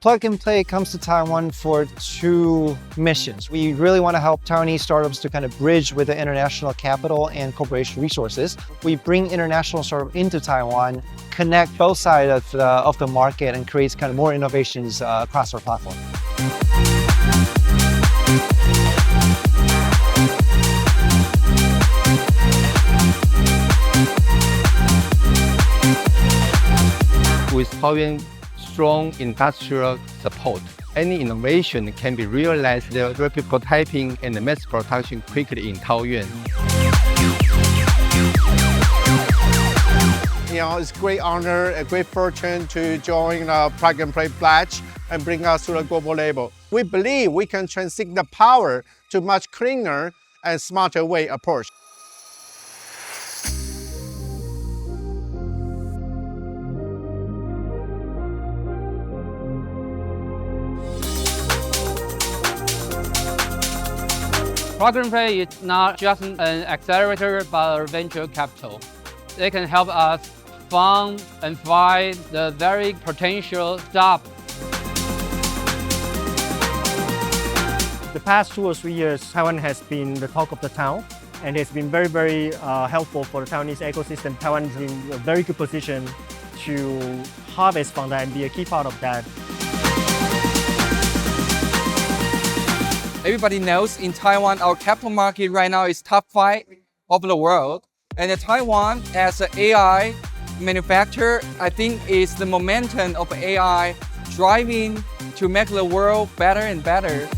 Plug and Play comes to Taiwan for two missions. We really want to help Taiwanese startups to kind of bridge with the international capital and corporation resources. We bring international startups into Taiwan, connect both sides of the market, and create kind of more innovations across our platform. With Taiwan's strong industrial support, any innovation can be realized through prototyping and mass production quickly in Taoyuan. It's a great honor, a great fortune to join the Plug and Play pledge and bring us to the global level. We believe we can transit the power to much cleaner and smarter way approach. Plug and Play is not just an accelerator, but a venture capital. They can help us fund and find the very potential startups. The past 2 or 3 years, Taiwan has been the talk of the town, and it's been very helpful for the Taiwanese ecosystem. Taiwan is in a very good position to harvest from that and be a key part of that. Everybody knows in Taiwan, our capital market right now is top 5 of the world. And Taiwan, as an AI manufacturer, I think is the momentum of AI driving to make the world better and better.